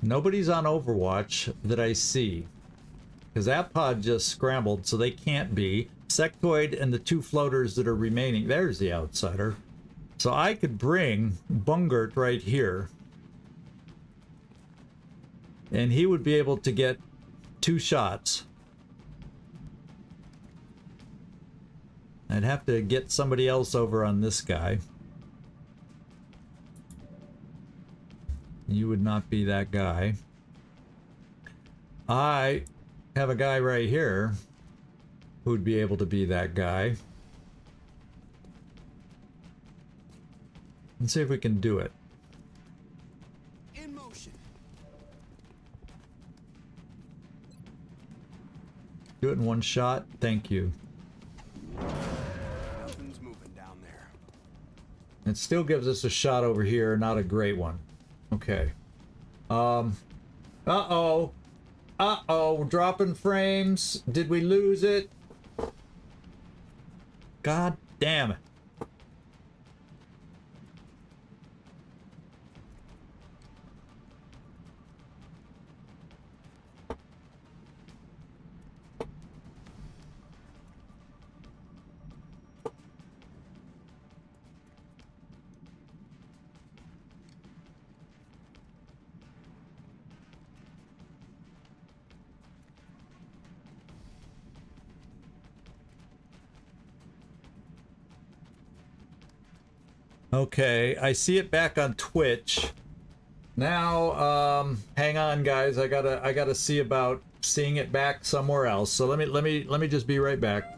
Nobody's on Overwatch that I see. Because that pod just scrambled, so they can't be. Sectoid and the 2 floaters that are remaining. There's the outsider. So I could bring Bungert right here. And he would be able to get 2 shots. I'd have to get somebody else over on this guy. You would not be that guy. I have a guy right here who'd be able to be that guy. Let's see if we can do it. In motion. Do it in 1 shot. Thank you. Nothing's moving down there. It still gives us a shot over here, not a great one. Okay. Uh-oh. Uh-oh, dropping frames. Did we lose it? God damn it. Okay, I see it back on Twitch. Now, hang on guys, I gotta see about seeing it back somewhere else. So let me just be right back.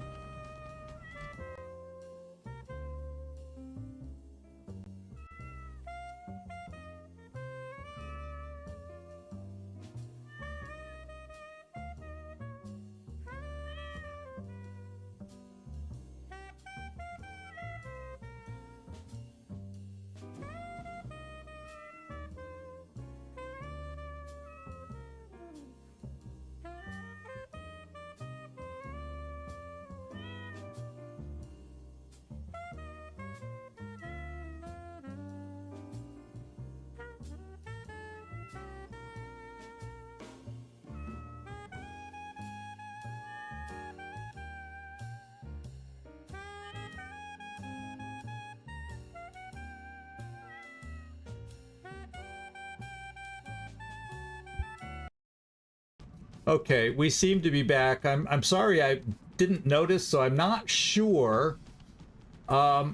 Okay, we seem to be back. I'm sorry I didn't notice, so I'm not sure.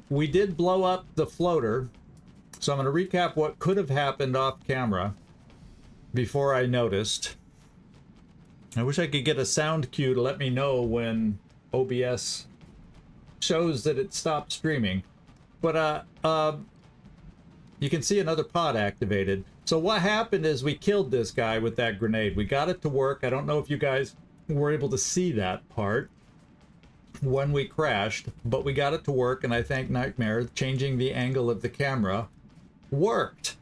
We did blow up the floater, so I'm going to recap what could have happened off camera before I noticed. I wish I could get a sound cue to let me know when OBS shows that it stopped streaming. But you can see another pod activated. So what happened is we killed this guy with that grenade. We got it to work. I don't know if you guys were able to see that part when we crashed, but we got it to work, and I thank Nightmare. Changing the angle of the camera worked.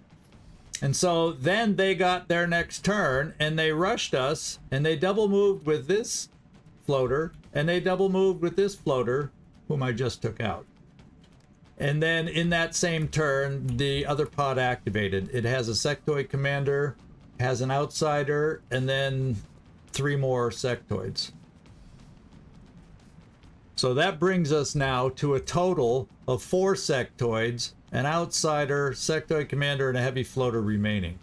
And so then they got their next turn, and they rushed us, and they double moved with this floater, and they double moved with this floater, whom I just took out. And then in that same turn, the other pod activated. It has a sectoid commander, has an outsider, and then 3 more sectoids. So that brings us now to a total of 4 sectoids, an outsider, sectoid commander, and a heavy floater remaining.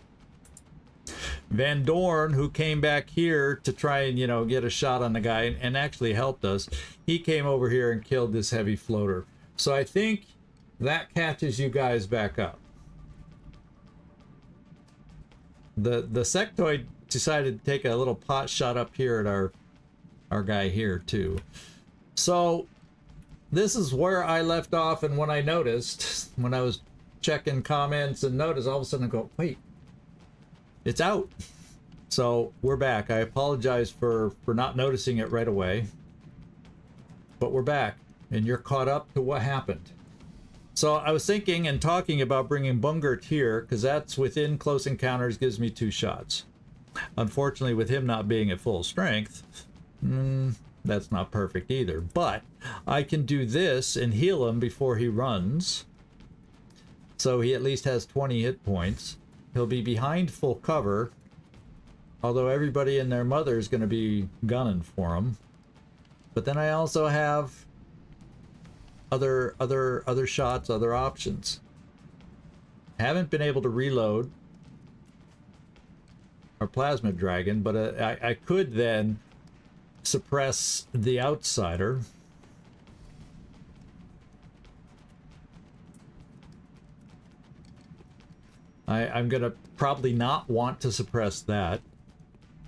Van Dorn, who came back here to try and, you know, get a shot on the guy and actually helped us, he came over here and killed this heavy floater. So I think that catches you guys back up. The sectoid decided to take a little pot shot up here at our guy here too. So this is where I left off, and when I noticed, when I was checking comments and noticed, all of a sudden I go, wait, it's out. So we're back. I apologize for not noticing it right away, but we're back, and you're caught up to what happened. So I was thinking and talking about bringing Bungert here, because that's within close encounters, gives me 2 shots. Unfortunately, with him not being at full strength, that's not perfect either. But I can do this and heal him before he runs. So he at least has 20 hit points. He'll be behind full cover, Although everybody and their mother is going to be gunning for him. But then I also have other shots, other options. Haven't been able to reload our plasma dragon, but I could then suppress the outsider. I'm gonna probably not want to suppress that,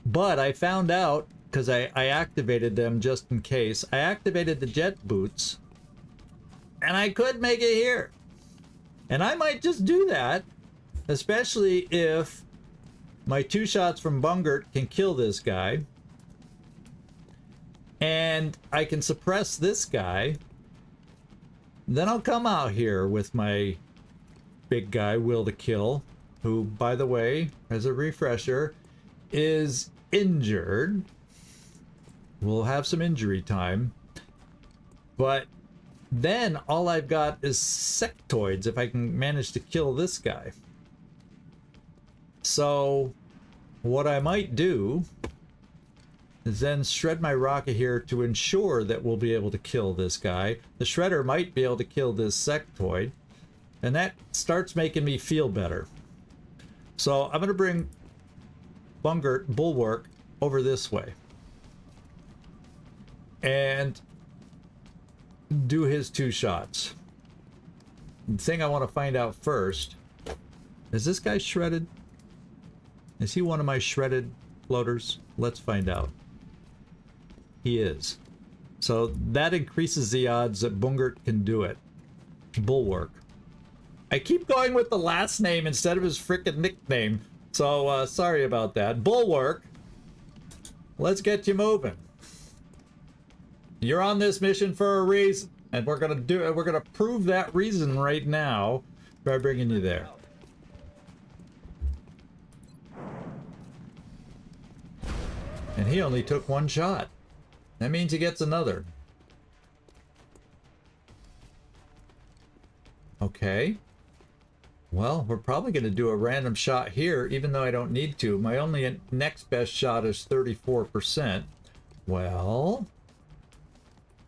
but I found out, because I activated them just in case. I activated the jet boots, and I could make it here. And I might just do that, especially if my 2 shots from Bungert can kill this guy. And I can suppress this guy. Then I'll come out here with my big guy, Will to Kill, who, by the way, as a refresher, is injured. We'll have some injury time. But then all I've got is sectoids if I can manage to kill this guy. So what I might do is then shred my rocket here to ensure that we'll be able to kill this guy. The shredder might be able to kill this sectoid, and that starts making me feel better. So I'm going to bring Bungert Bulwark over this way and do his 2 shots. The thing I want to find out first, is this guy shredded? Is he one of my shredded floaters? Let's find out. He is. So that increases the odds that Bungert can do it. Bulwark. I keep going with the last name instead of his frickin' nickname. So sorry about that. Bulwark. Let's get you moving. You're on this mission for a reason, and we're gonna prove that reason right now by bringing you there. And he only took 1 shot. That means he gets another. Okay. Well, we're probably going to do a random shot here, even though I don't need to. My only next best shot is 34%. Well,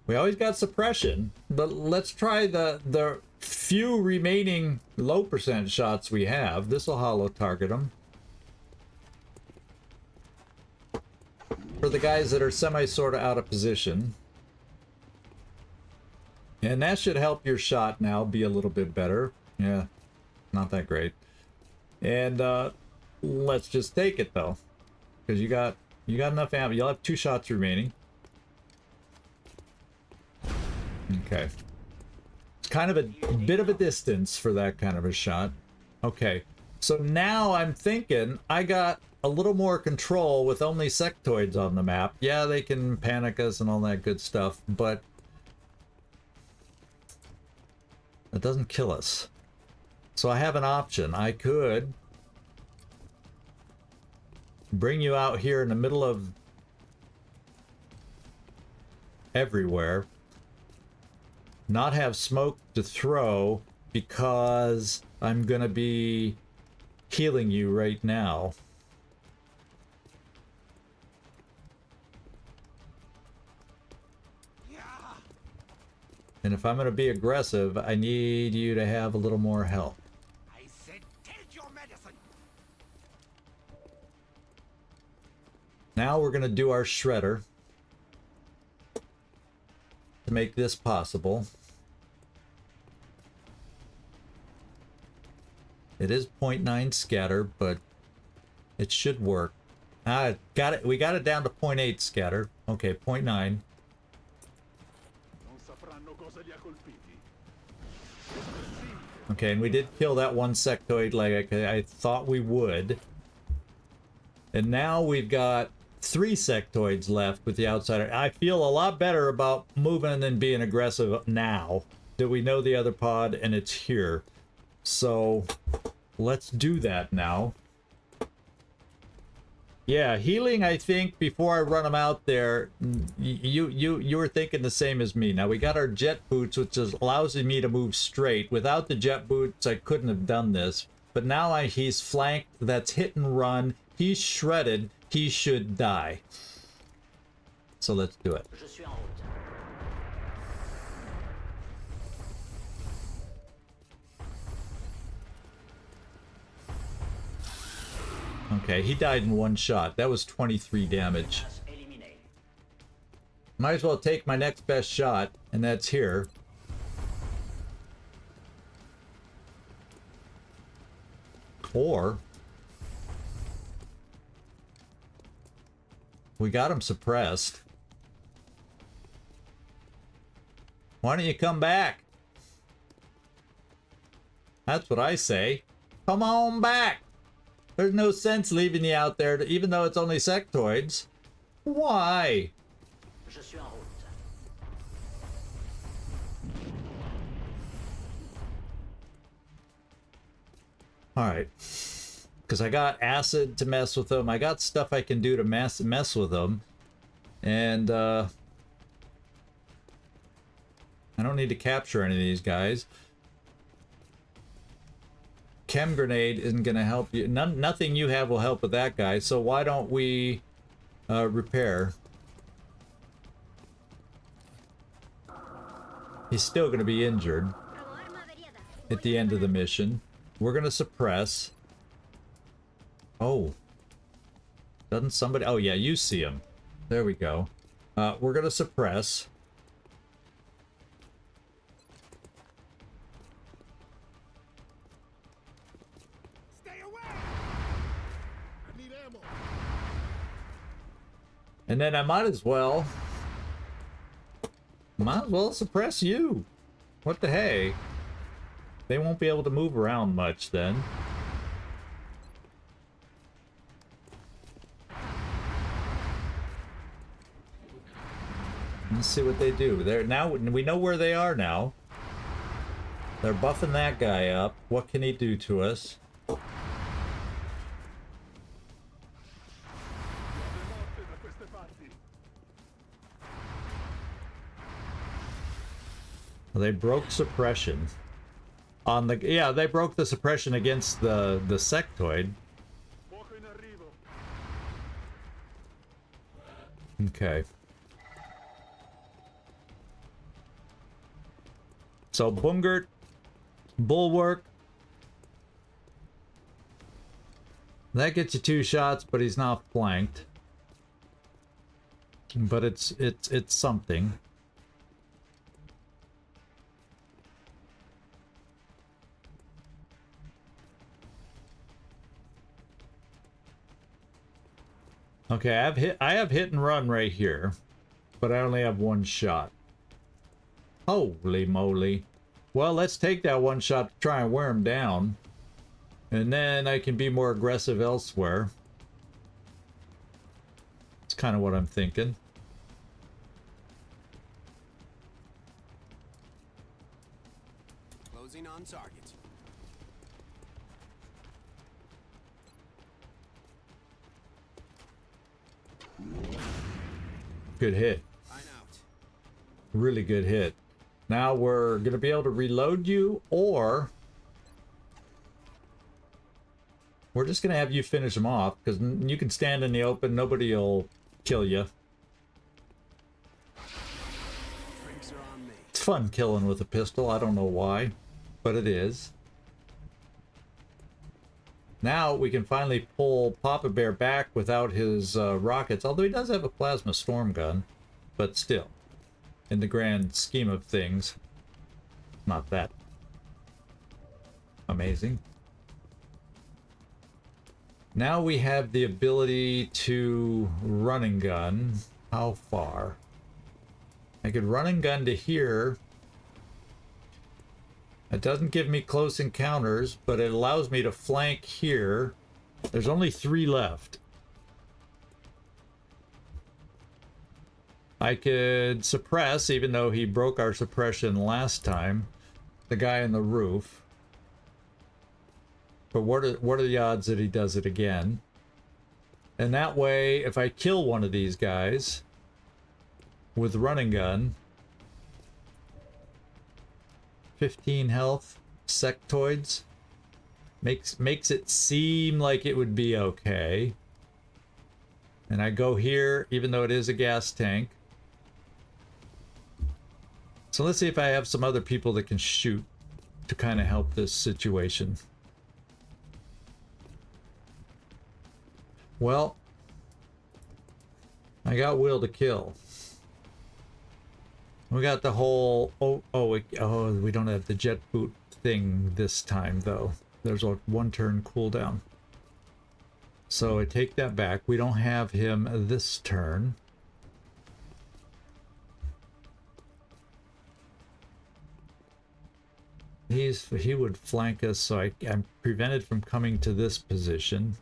we always got suppression, but let's try the few remaining low percent shots we have. This will holo target them. For the guys that are sort of out of position. And that should help your shot now be a little bit better. Yeah, not that great. And let's just take it though, because you got enough ammo. You'll have 2 shots remaining. Okay. It's kind of a bit of a distance for that kind of a shot. Okay. So now I'm thinking I got a little more control with only sectoids on the map. Yeah, they can panic us and all that good stuff, but that doesn't kill us. So I have an option. I could bring you out here in the middle of everywhere, not have smoke to throw because I'm gonna be healing you right now. And if I'm going to be aggressive, I need you to have a little more health. I said take your medicine. Now we're going to do our shredder to make this possible. It is 0.9 scatter, but it should work. Got it. We got it down to 0.8 scatter. Okay, 0.9. Okay, and we did kill that 1 sectoid like I thought we would. And now we've got 3 sectoids left with the outsider. I feel a lot better about moving and being aggressive now that we know the other pod and it's here. So let's do that now. Yeah, healing, I think, before I run them out there, you were thinking the same as me. Now, we got our jet boots, which allows me to move straight. Without the jet boots, I couldn't have done this. But now he's flanked. That's hit and run. He's shredded. he should die. So let's do it. Je suis en route. Okay, he died in one shot. That was 23 damage. Menace éliminée. Might as well take my next best shot, and that's here. Or we got him suppressed. Why don't you come back? That's what I say. Come on back. There's no sense leaving you out there, even though it's only sectoids. Why? Je suis en route. Alright. Because I got acid to mess with them. I got stuff I can do to mess with them. And, I don't need to capture any of these guys. Chem grenade isn't going to help you. Nothing you have will help with that guy. So why don't we repair? He's still going to be injured at the end of the mission. We're going to suppress. Oh. Doesn't somebody... Oh, yeah, you see him. There we go. We're going to suppress. And then I might as well suppress you. What the hey? They won't be able to move around much then. Let's see what they do. They're now, we know where they are now. They're buffing that guy up. What can he do to us? Well, they broke suppression on the, yeah, they broke the suppression against the sectoid. Okay. So Bungert, Bulwark. That gets you 2 shots, but he's not flanked. But it's something. Okay, I have hit and run right here, but I only have 1 shot. Holy moly. Well, let's take that 1 shot to try and wear him down. And then I can be more aggressive elsewhere. That's kind of what I'm thinking. Closing on target. Good hit. I'm out. Really good hit. Now we're going to be able to reload you, or we're just going to have you finish them off, because you can stand in the open, nobody will kill you. Drinks are on me. It's fun killing with a pistol, I don't know why, but it is. Now we can finally pull Papa Bear back without his rockets, although he does have a plasma storm gun, but still, in the grand scheme of things, not that amazing. Now we have the ability to run and gun. How far? I could run and gun to here. It doesn't give me close encounters, but it allows me to flank here. There's only 3 left. I could suppress, even though he broke our suppression last time, the guy on the roof. But what are the odds that he does it again? And that way, if I kill one of these guys with run and gun, 15 health, sectoids, makes it seem like it would be okay. And I go here, even though it is a gas tank. So let's see if I have some other people that can shoot to kind of help this situation. Well, I got will to kill. We got the whole we don't have the jet boot thing this time though. There's a 1 turn cooldown. So I take that back. We don't have him this turn. He would flank us, so I'm prevented from coming to this position.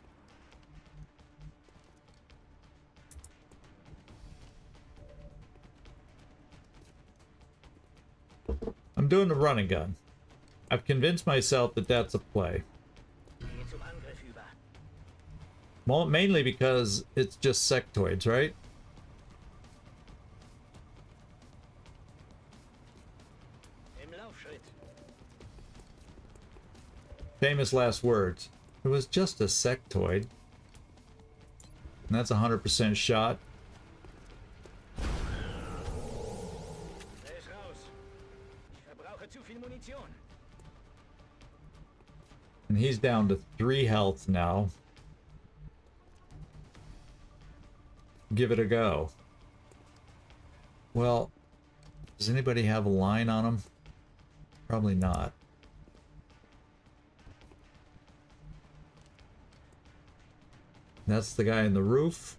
I'm doing the run and gun. I've convinced myself that that's a play. Well, mainly because it's just sectoids, right? Famous last words. It was just a sectoid. And that's 100% shot. And he's down to 3 health now. Give it a go. Well, does anybody have a line on him? Probably not. That's the guy in the roof.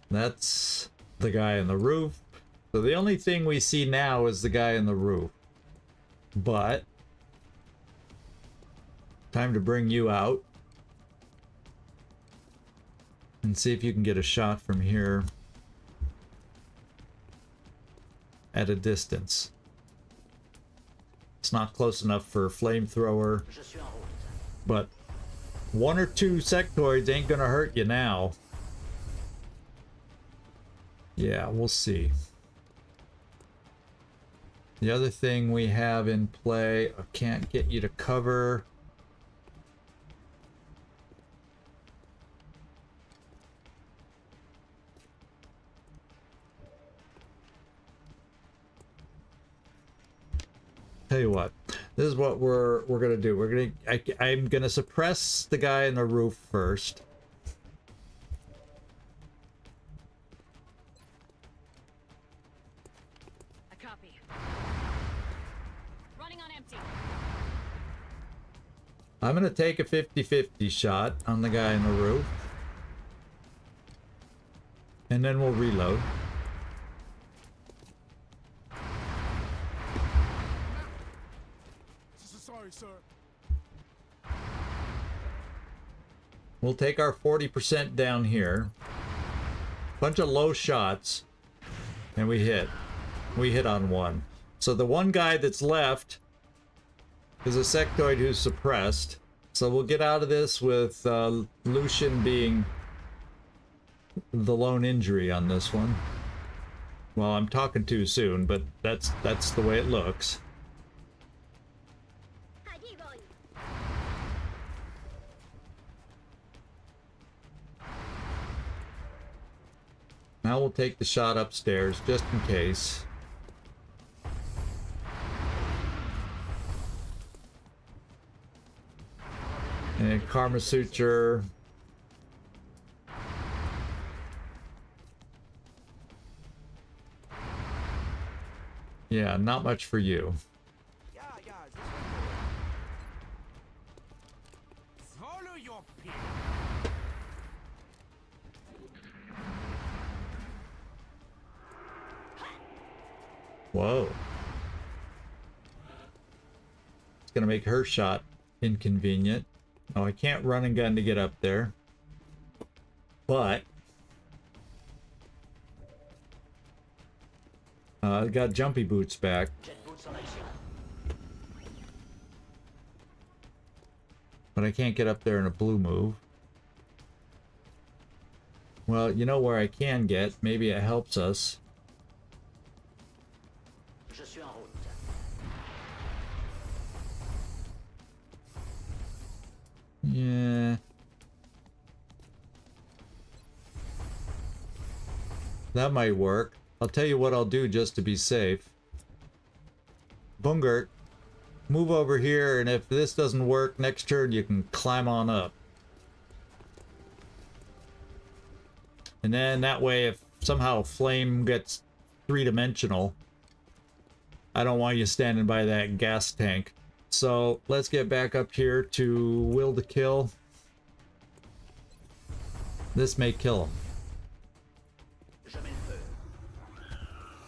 That's the guy in the roof. So the only thing we see now is the guy in the roof. But time to bring you out and see if you can get a shot from here at a distance. It's not close enough for a flamethrower, but 1 or 2 sectoids ain't gonna hurt you now. Yeah, we'll see. The other thing we have in play, I can't get you to cover. Tell you what, this is what we're gonna do. I'm gonna suppress the guy in the roof first. A copy. Running on empty. I'm gonna take a 50-50 shot on the guy in the roof. And then we'll reload. Sorry, sir. We'll take our 40% down here. Bunch of low shots. And we hit. We hit on 1. So the one guy that's left is a sectoid who's suppressed. So we'll get out of this with Lucian being the lone injury on this one. Well, I'm talking too soon, but that's the way it looks. Now we'll take the shot upstairs just in case. And Karma Suture. Yeah, not much for you. Yeah, follow your peer. Whoa. It's gonna make her shot inconvenient. Oh, I can't run and gun to get up there. But I got jumpy boots back. But I can't get up there in a blue move. Well, you know where I can get. Maybe it helps us. Yeah. That might work. I'll tell you what I'll do just to be safe. Bungert, move over here, and if this doesn't work, next turn you can climb on up. And then that way, if somehow Flame gets three-dimensional, I don't want you standing by that gas tank. So let's get back up here to Will to Kill. This may kill him.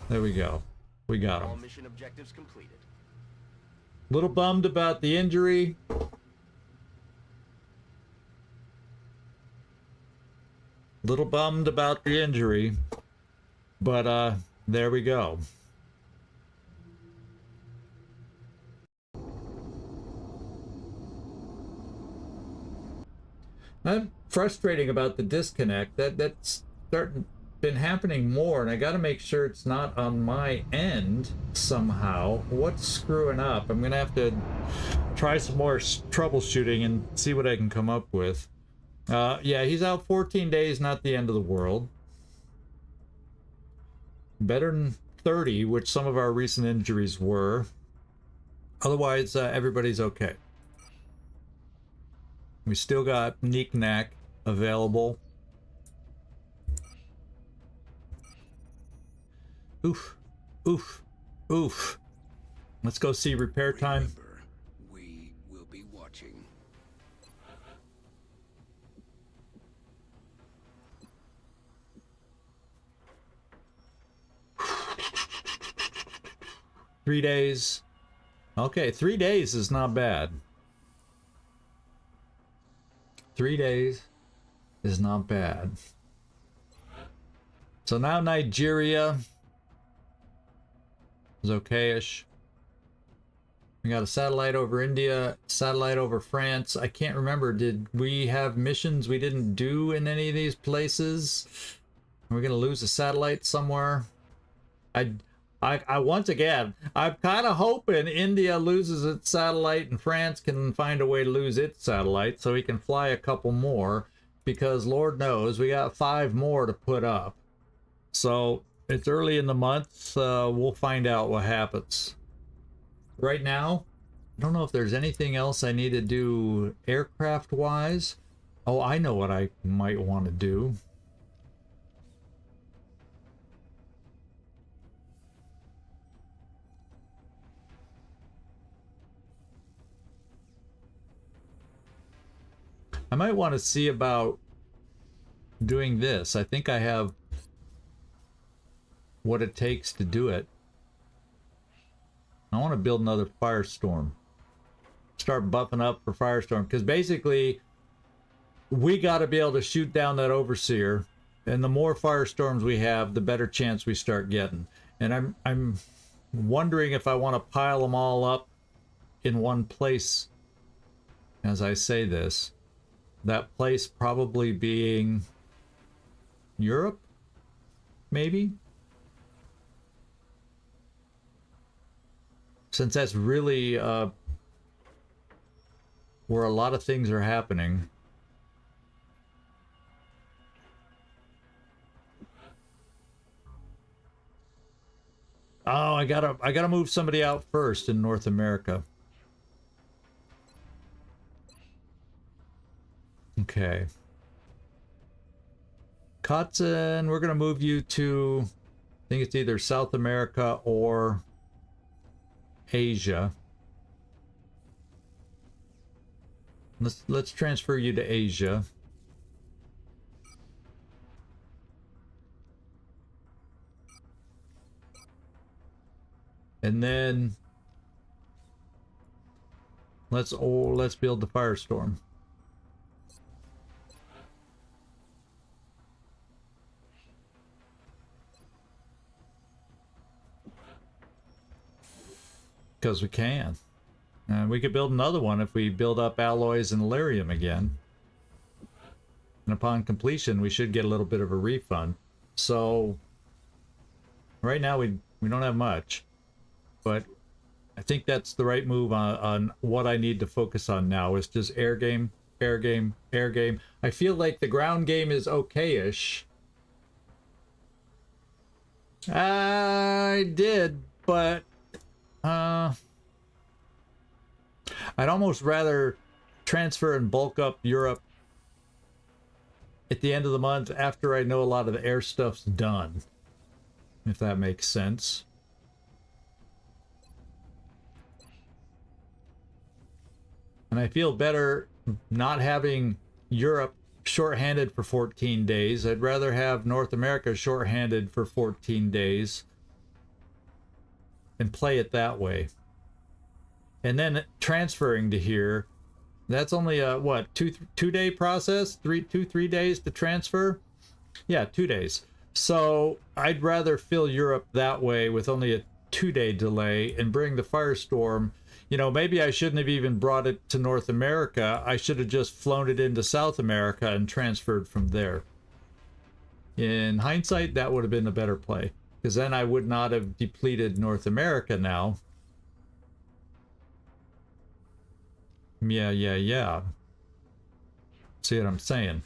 There we go. We got him. All mission objectives completed. Little bummed about the injury. Little bummed about the injury. But there we go. I'm frustrating about the disconnect. That's been happening more, and I got to make sure it's not on my end somehow. What's screwing up? I'm gonna have to try some more troubleshooting and see what I can come up with. Yeah, he's out 14 days, not the end of the world. Better than 30, which some of our recent injuries were. Otherwise, everybody's okay. We still got Neek Knack available. Oof, oof, oof. Let's go see repair time. Remember, we will be watching. Three days. Okay, 3 days is not bad. 3 days is not bad. So now Nigeria is okay-ish. We got a satellite over India, satellite over France. I can't remember, did we have missions we didn't do in any of these places? Are we gonna lose a satellite somewhere? I once again, I'm kind of hoping India loses its satellite and France can find a way to lose its satellite so we can fly a couple more, because Lord knows we got 5 more to put up. So it's early in the month. We'll find out what happens. Right now, I don't know if there's anything else I need to do aircraft wise. Oh, I know what I might want to do. I might want to see about doing this. I think I have what it takes to do it. I want to build another Firestorm. Start buffing up for Firestorm, because basically we got to be able to shoot down that Overseer, and the more Firestorms we have, the better chance we start getting. And I'm wondering if I want to pile them all up in one place as I say this. That place probably being Europe, maybe? Since that's really where a lot of things are happening. Oh, I gotta move somebody out first in North America. Okay. Kotzen, we're gonna move you to, I think it's either South America or Asia. Let's transfer you to Asia. And then let's build the Firestorm. Because we can. And we could build another one if we build up alloys and Lyrium again. And upon completion, we should get a little bit of a refund. So right now we don't have much, but I think that's the right move on what I need to focus on now is just air game, air game, air game. I feel like the ground game is okay-ish. I did, but I'd almost rather transfer and bulk up Europe at the end of the month after I know a lot of the air stuff's done, if that makes sense. And I feel better not having Europe shorthanded for 14 days. I'd rather have North America shorthanded for 14 days and play it that way. And then transferring to here, that's only a what, two day process? 3 days to transfer? Yeah, 2 days. So I'd rather fill Europe that way with only a 2-day delay and bring the Firestorm. You know, maybe I shouldn't have even brought it to North America. I should have just flown it into South America and transferred from there. In hindsight, that would have been a better play, because then I would not have depleted North America now. Yeah. See what I'm saying?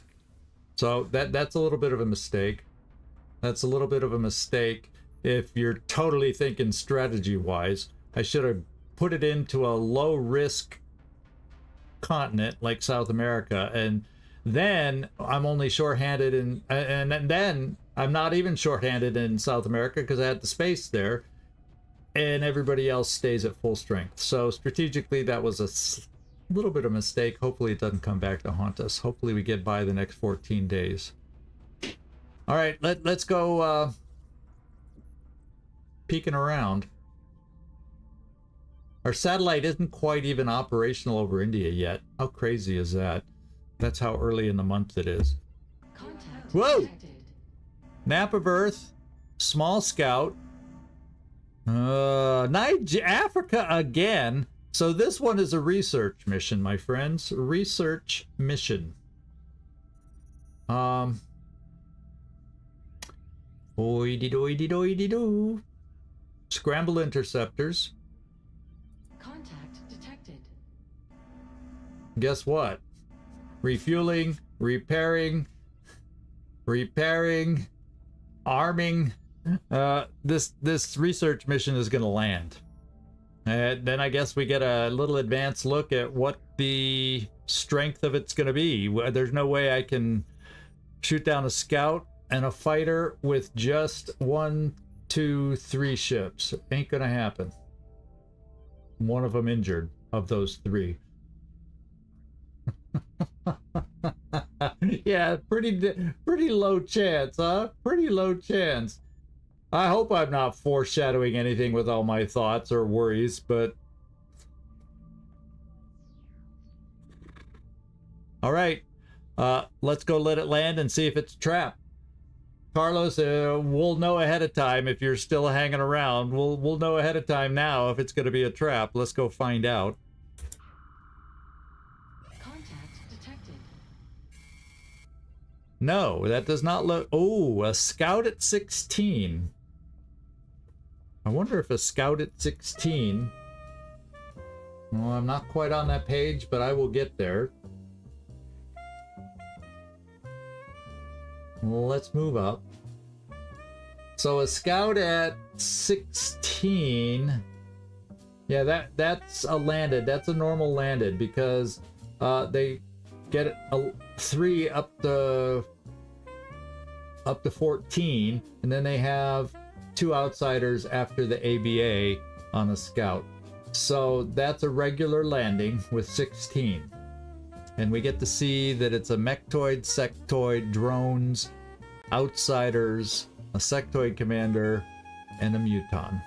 So that's a little bit of a mistake. That's a little bit of a mistake if you're totally thinking strategy-wise. I should have put it into a low-risk continent like South America, and then I'm only shorthanded in, and then I'm not even shorthanded in South America because I had the space there, and everybody else stays at full strength. So strategically, that was a little bit of a mistake. Hopefully it doesn't come back to haunt us. Hopefully we get by the next 14 days. All right, let's go peeking around. Our satellite isn't quite even operational over India yet. How crazy is that? That's how early in the month it is. Contact Whoa! detected. Map of Earth, small scout. Africa again. So this one is a research mission, my friends. Research mission. Oidy-doidy-doidy-doo. Scramble interceptors. Contact detected. Guess what? Refueling, repairing, arming. This research mission is going to land. And then I guess we get a little advanced look at what the strength of it's going to be. There's no way I can shoot down a scout and a fighter with just 1, 2, 3 ships. Ain't going to happen. One of them injured of those 3. Yeah, pretty low chance, huh? Pretty low chance. I hope I'm not foreshadowing anything with all my thoughts or worries, but... All right, let's go let it land and see if it's a trap. Carlos, we'll know ahead of time if you're still hanging around. We'll know ahead of time now if it's going to be a trap. Let's go find out. Contact detected. No, that does not look... Oh, a scout at 16. I wonder if a scout at 16... Well, I'm not quite on that page, but I will get there. Well, let's move up. So a scout at 16... Yeah, that's a landed. That's a normal landed because they get a 3 up to 14, and then they have 2 outsiders after the ABA on a scout. So that's a regular landing with 16. And we get to see that it's a mechtoid, sectoid, drones, outsiders, a sectoid commander, and a muton.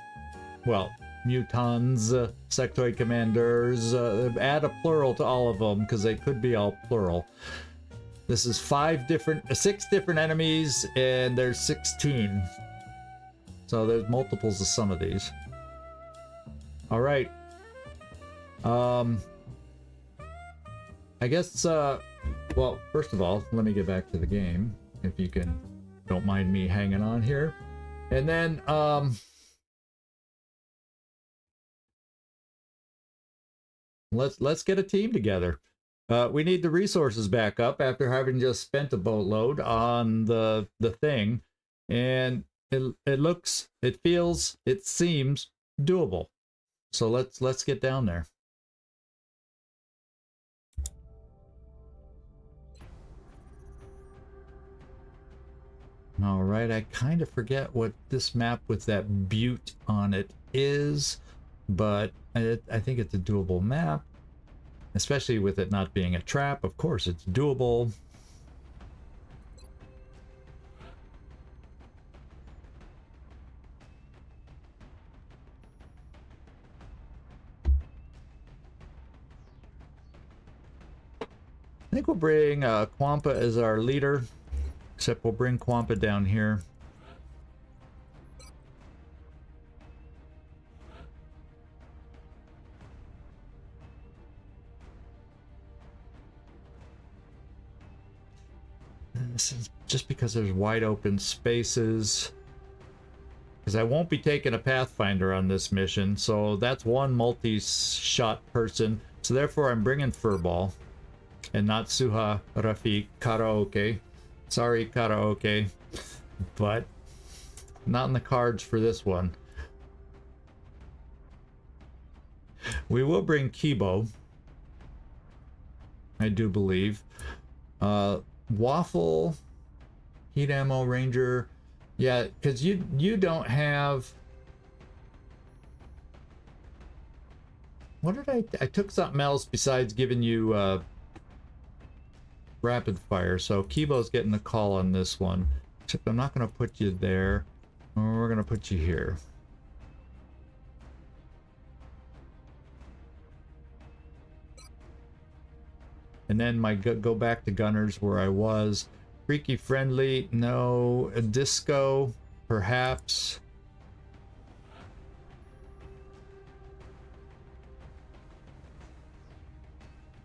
Well, mutons, sectoid commanders, add a plural to all of them because they could be all plural. This is 6 different enemies, and there's 16. So there's multiples of some of these. All right. I guess, well, first of all, let me get back to the game, if you don't mind me hanging on here. And then, let's get a team together. We need the resources back up after having just spent a boatload on the thing, and it looks, it feels, it seems doable. So let's get down there. All right, I kind of forget what this map with that butte on it is, but I think it's a doable map, especially with it not being a trap. Of course, it's doable. I think we'll bring Kwampa as our leader. Except we'll bring Kwampa down here. And this is just because there's wide open spaces. Because I won't be taking a Pathfinder on this mission, so that's one multi-shot person. So therefore I'm bringing Furball and not Suha Rafiq Karaoke. Sorry, Karaoke, but not in the cards for this one. We will bring Kibo, I do believe. Waffle, Heat Ammo Ranger. Yeah, because you don't have... What did I took something else besides giving you... rapid fire, so Kibo's getting the call on this one. Except I'm not going to put you there. We're going to put you here. And then my go back to Gunners where I was. Freaky Friendly, no. A Disco, perhaps.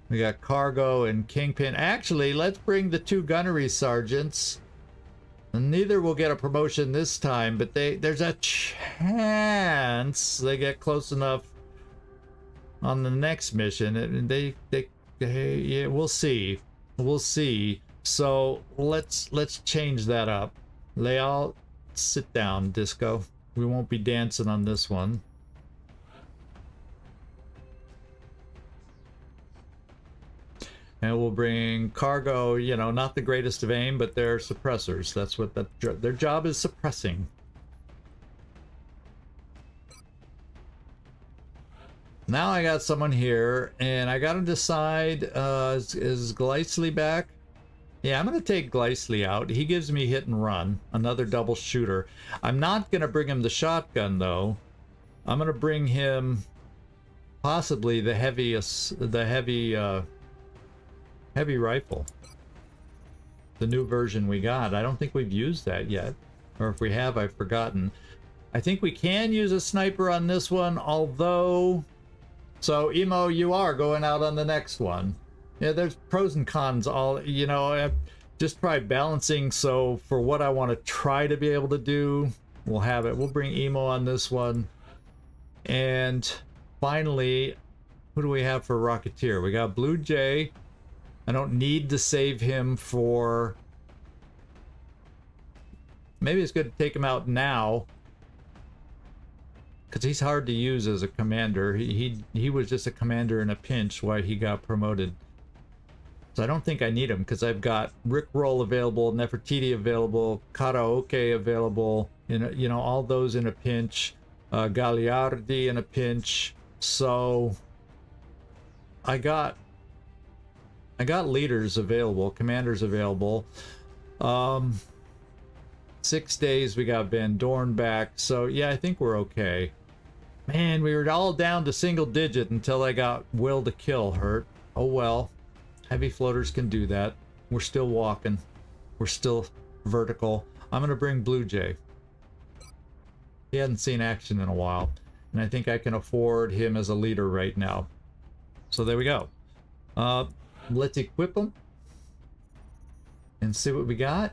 We got Cargo and Kingpin. Actually, let's bring the two gunnery sergeants. And neither will get a promotion this time, but there's a chance they get close enough on the next mission. And yeah, we'll see. We'll see. So let's change that up. Leal, sit down, Disco. We won't be dancing on this one. And we'll bring Cargo, you know, not the greatest of aim, but they're suppressors. That's what their job is, suppressing. Now I got someone here, and I gotta decide, is Gleisley back? Yeah, I'm gonna take Gleisley out. He gives me hit and run, another double shooter. I'm not gonna bring him the shotgun, though. I'm gonna bring him possibly the heavy rifle, the new version we got. I don't think we've used that yet, or if we have, I've forgotten. I think we can use a sniper on this one, although... So Emo, you are going out on the next one. Yeah, there's pros and cons. All, you know, I just try balancing. So for what I want to try to be able to do, we'll have it. We'll bring Emo on this one. And finally, who do we have for Rocketeer? We got Blue Jay. I don't need to save him for... Maybe it's good to take him out now, because he's hard to use as a commander. He was just a commander in a pinch while he got promoted. So I don't think I need him, because I've got Rickroll available, Nefertiti available, Karaoke available, you know, all those in a pinch, Gagliardi in a pinch. So I got leaders available, commanders available. 6 days we got Van Dorn back, so yeah, I think we're okay. Man, we were all down to single digit until I got Will to Kill hurt. Oh well, heavy floaters can do that. We're still walking. We're still vertical. I'm gonna bring Blue Jay. He hadn't seen action in a while, and I think I can afford him as a leader right now. So there we go. Let's equip him and see what we got.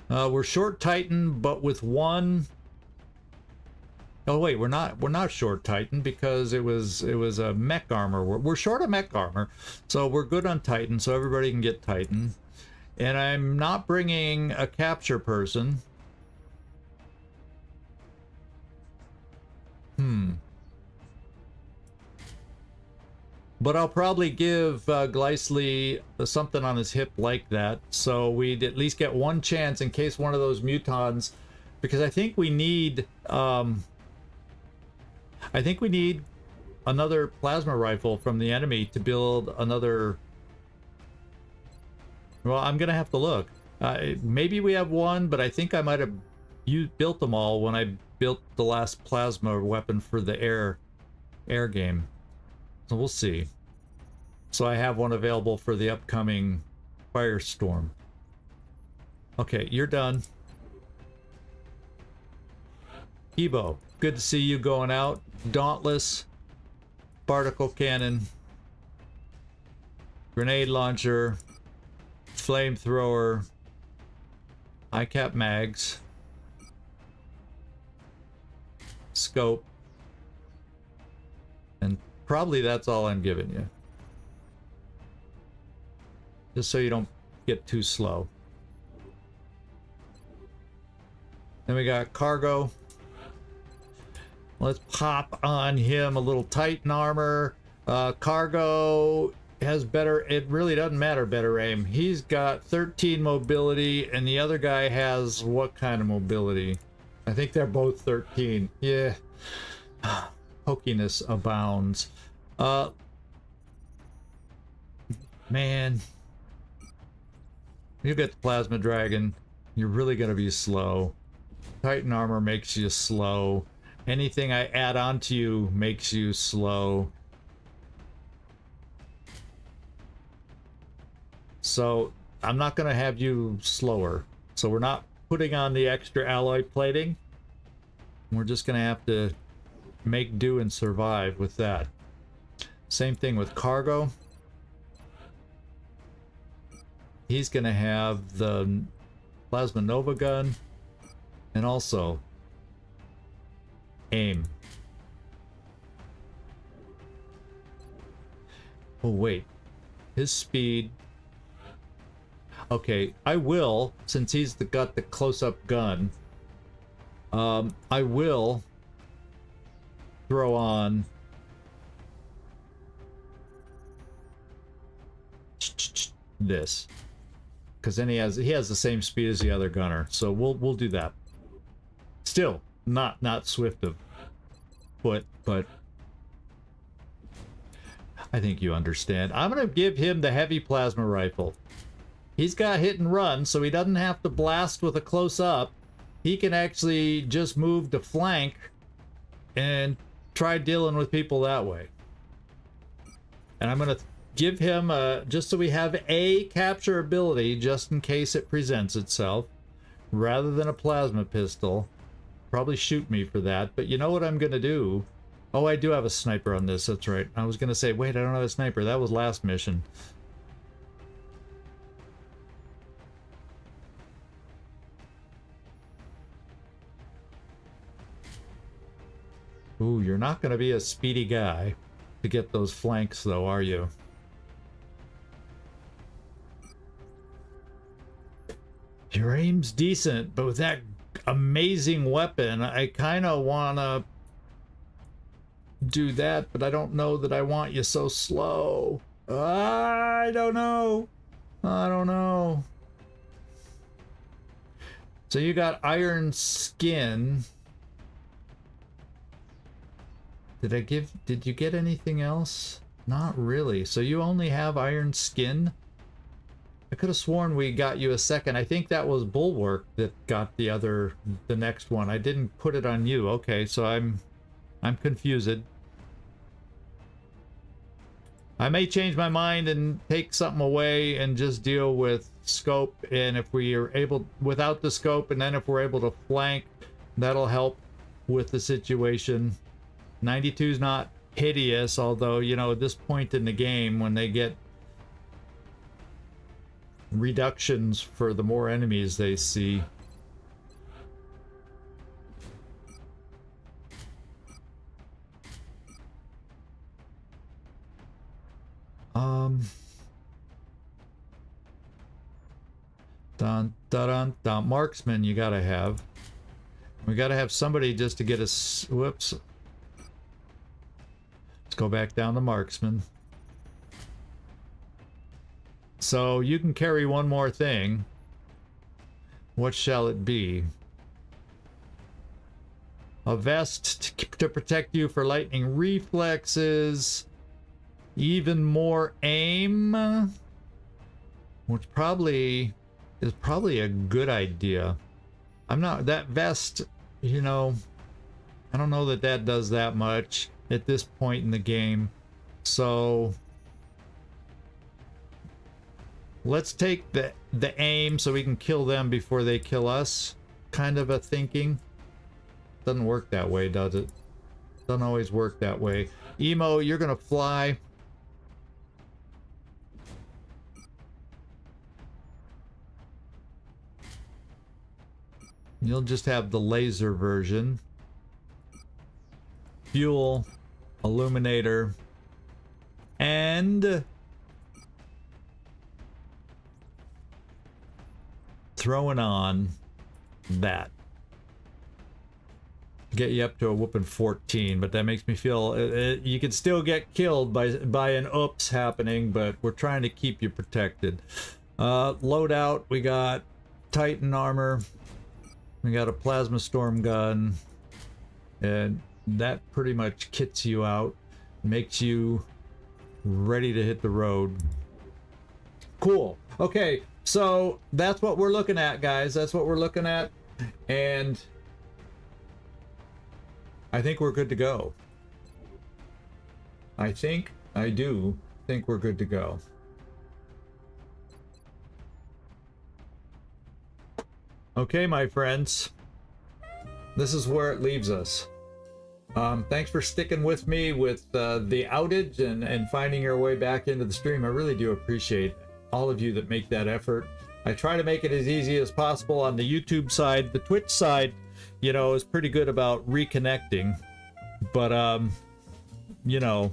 We're short Titan, but with one Oh wait, we're not short Titan because it was a mech armor. We're short of mech armor, so we're good on Titan. So everybody can get Titan. And I'm not bringing a capture person. But I'll probably give Gleisly something on his hip like that, so we'd at least get one chance in case one of those mutons, because I think we need another plasma rifle from the enemy to build another. Well, I'm gonna have to look. Maybe we have one, but I think I might have built them all when I built the last plasma weapon for the air game. So we'll see. So I have one available for the upcoming Firestorm. Okay, you're done. Ebo, good to see you going out. Dauntless, particle cannon, grenade launcher, flamethrower, high-cap mags, scope, and probably that's all I'm giving you. Just so you don't get too slow. Then we got cargo. Let's pop on him a little Titan armor. Cargo has better, it really doesn't matter, better aim. He's got 13 mobility, and the other guy has what kind of mobility? I think they're both 13. Yeah. Pokiness abounds. Man. You get the Plasma Dragon, you're really gonna be slow. Titan armor makes you slow. Anything I add on to you makes you slow. So I'm not gonna have you slower. So we're not putting on the extra alloy plating. We're just gonna have to make do and survive with that. Same thing with cargo. He's gonna have the Plasma Nova gun and also aim. Oh wait, his speed. Okay, I will, since he's got the close-up gun, I will throw on this, because then he has the same speed as the other gunner, so we'll do that. Still not swift of foot, but I think you understand. I'm gonna give him the heavy plasma rifle. He's got hit and run, so he doesn't have to blast with a close-up. He can actually just move to flank and try dealing with people that way. And I'm going to give him, just so we have a capture ability, just in case it presents itself, rather than a plasma pistol. Probably shoot me for that, but you know what I'm going to do? Oh, I do have a sniper on this, that's right. I was going to say, wait, I don't have a sniper. That was last mission. Ooh, you're not going to be a speedy guy to get those flanks, though, are you? Your aim's decent, but with that amazing weapon, I kind of want to do that, but I don't know that I want you so slow. I don't know. I don't know. So you got iron skin. Did you get anything else? Not really. So you only have iron skin? I could have sworn we got you a second. I think that was Bulwark that got the next one. I didn't put it on you. Okay, so I'm confused. I may change my mind and take something away and just deal with scope, and if we are able without the scope, and then if we're able to flank, that'll help with the situation. 92 is not hideous, although, you know, at this point in the game, when they get reductions for the more enemies they see. Dun, dun, dun, dun. Marksman, you gotta have. We gotta have somebody just to get us. Whoops. Let's go back down to marksman. So you can carry one more thing. What shall it be? A vest to protect you for lightning reflexes. Even more aim. Which probably is a good idea. I'm not, that vest, you know, I don't know that that does that much at this point in the game. So let's take the aim so we can kill them before they kill us. Kind of a thinking. Doesn't work that way, does it? Doesn't always work that way. Emo, you're gonna fly. You'll just have the laser version. Fuel, illuminator, and throwing on that. Get you up to a whooping 14, but that makes me feel you can still get killed by an oops happening, but we're trying to keep you protected. Loadout, we got Titan armor. We got a plasma storm gun, and that pretty much kits you out, makes you ready to hit the road. Cool. Okay, so that's what we're looking at, guys. That's what we're looking at, and I think we're good to go. I do think we're good to go. Okay, my friends, this is where it leaves us. Thanks for sticking with me with the outage and finding your way back into the stream. I really do appreciate all of you that make that effort. I try to make it as easy as possible on the YouTube side. The Twitch side, you know, is pretty good about reconnecting, but you know,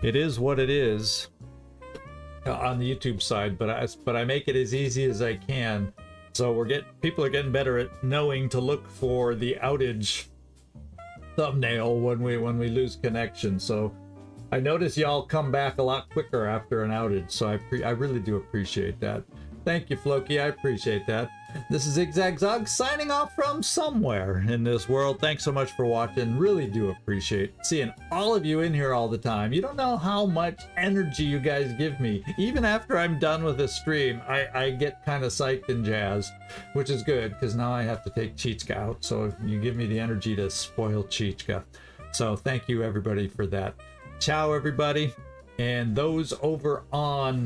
it is what it is on the YouTube side. But I make it as easy as I can. So people are getting better at knowing to look for the outage thumbnail when we lose connection. So I notice y'all come back a lot quicker after an outage. So I really do appreciate that. Thank you, Floki. I appreciate that. This is Zigzag Zog signing off from somewhere in this world. Thanks so much for watching. Really do appreciate seeing all of you in here all the time. You don't know how much energy you guys give me. Even after I'm done with this stream, I get kind of psyched and jazzed, which is good because now I have to take Chichka out. So you give me the energy to spoil Chichka. So thank you everybody for that. Ciao everybody. And those over on